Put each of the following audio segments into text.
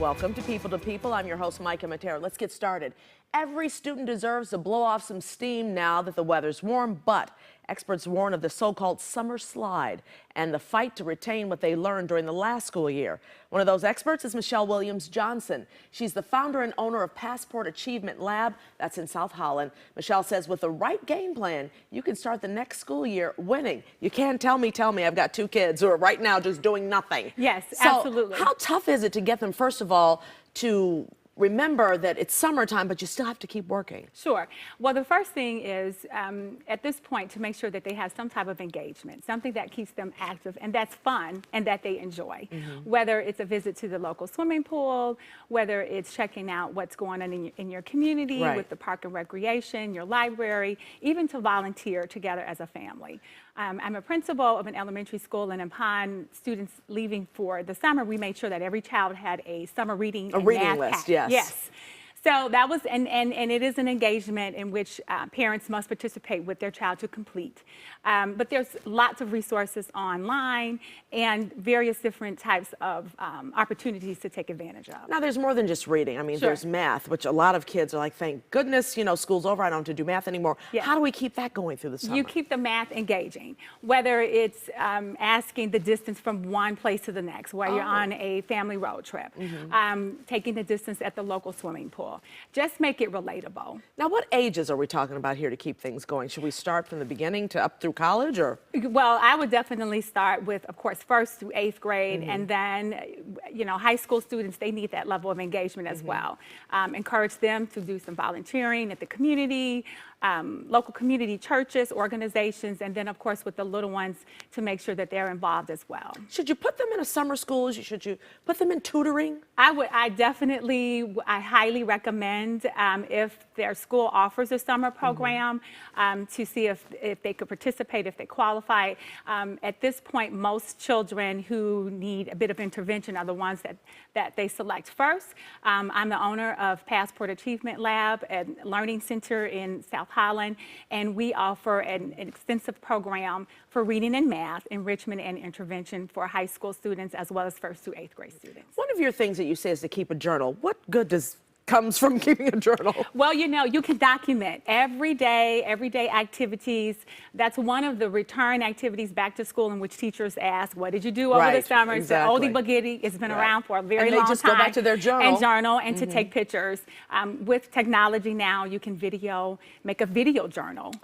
Welcome to People. I'm your host, Micah Matera. Let's get started. Every student deserves to blow off some steam now that the weather's warm, but experts warn of the so-called summer slide and the fight to retain what they learned during the last school year. One of those experts is Michelle Williams-Johnson. She's the founder and owner of Passport Achievement Lab. That's in South Holland. Michelle says with the right game plan, you can start the next school year winning. You can't tell me I've got two kids who are right now just doing nothing. Yes, so absolutely. How tough is it to get them, first of all, to remember that it's summertime, but you still have to keep working? Sure. Well, the first thing is, at this point, to make sure that they have some type of engagement, something that keeps them active and that's fun and that they enjoy. Whether it's a visit to the local swimming pool, whether it's checking out what's going on in your community, with the park and recreation, your library, even to volunteer together as a family. I'm a principal of an elementary school, and upon students leaving for the summer, we made sure that every child had a summer reading and math list. pack. Yes. So that was, and it is an engagement in which parents must participate with their child to complete. But there's lots of resources online and various different types of opportunities to take advantage of. Now, there's more than just reading. I mean, there's math, which a lot of kids are like, thank goodness, you know, school's over, I don't have to do math anymore. How do we keep that going through the summer? You keep the math engaging, whether it's asking the distance from one place to the next, while you're on a family road trip, taking the distance at the local swimming pool. Just make it relatable. Now, what ages are we talking about here to keep things going? Should we start from the beginning to up through college, or? Well, I would definitely start with, of course, 1st through 8th grade, and then, you know, high school students, they need that level of engagement as well. Encourage them to do some volunteering at the community, local community churches, organizations, and then, of course, with the little ones to make sure that they're involved as well. Should you put them in a summer school? Should you put them in tutoring? I highly recommend if their school offers a summer program to see if they could participate, if they qualify. At this point, most children who need a bit of intervention are the ones that they select first. I'm the owner of Passport Achievement Lab, a learning center in South Holland, and we offer an extensive program for reading and math, enrichment and intervention for high school students as well as 1st through 8th grade students. One of your things that you say is to keep a journal. What good comes from keeping a journal? Well, you know, you can document everyday activities. That's one of the return activities back to school in which teachers ask, what did you do over the summer? Exactly. It's the oldie but goodie. It's been around for a very long time. And they just go back to their journal. And to take pictures. With technology now, you can make a video journal,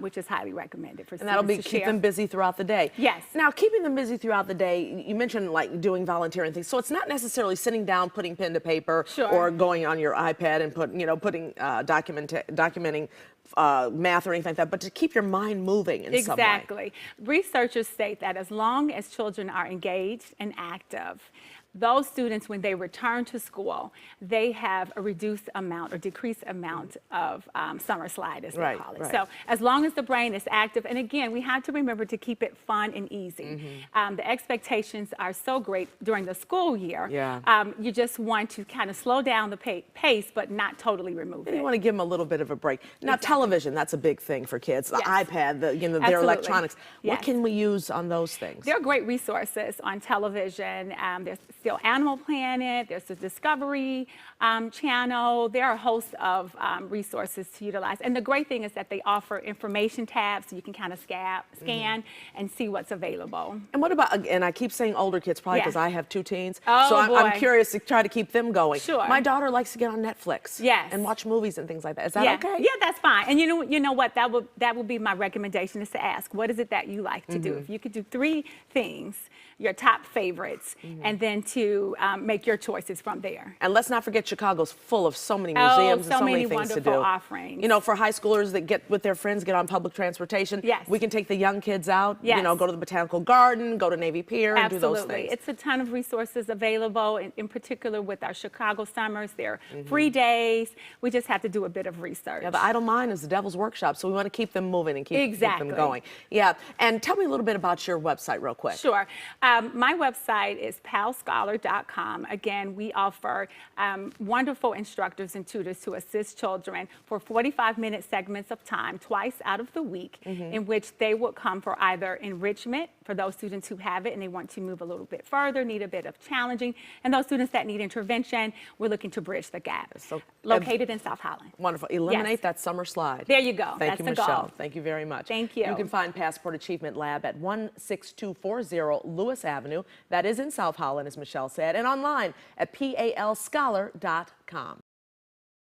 which is highly recommended for students to share. And that'll keep them busy throughout the day. Yes. Now, keeping them busy throughout the day, you mentioned like doing volunteering things. So it's not necessarily sitting down, putting pen to paper, or going on your iPad and documenting math or anything like that, but to keep your mind moving in some way. Exactly. Researchers state that as long as children are engaged and active, those students, when they return to school, they have a reduced amount or decreased amount of summer slide, as they call it. So as long as the brain is active, and again, we have to remember to keep it fun and easy. The expectations are so great during the school year. You just want to kind of slow down the pace, but not totally remove it. You want to give them a little bit of a break. Now, television, that's a big thing for kids. The iPad, their electronics. What can we use on those things? There are great resources on television. There's still Animal Planet, there's the Discovery channel. There are a host of resources to utilize. And the great thing is that they offer information tabs so you can kind of scan and see what's available. And what about, and I keep saying older kids probably because I have 2 teens. Oh, so I'm curious to try to keep them going. Sure. My daughter likes to get on Netflix and watch movies and things like that. Is that okay? Yeah, that's fine. And you know what, that would be my recommendation, is to ask, what is it that you like to do? If you could do 3 things, your top favorites, and then to make your choices from there. And let's not forget, Chicago's full of so many museums and so many things to do. Wonderful offerings. You know, for high schoolers that get with their friends, get on public transportation, we can take the young kids out, you know, go to the Botanical Garden, go to Navy Pier, and do those things. It's a ton of resources available, in particular with our Chicago summers. They're free days. We just have to do a bit of research. Yeah, the idle mind is is the Devil's Workshop, so we want to keep them moving and keep them going. Yeah, and tell me a little bit about your website real quick. Sure. My website is palscholar.com. Again, we offer wonderful instructors and tutors to assist children for 45-minute segments of time twice out of the week, in which they will come for either enrichment for those students who have it and they want to move a little bit further, need a bit of challenging, and those students that need intervention, we're looking to bridge the gap. So, located in South Holland. Wonderful. Eliminate that summer slide. There you go. Thank That's you, the Michelle. goal. Thank you very much. Thank you. You can find Passport Achievement Lab at 16240 Lewis Avenue. That is in South Holland, as Michelle said, and online at palscholar.com.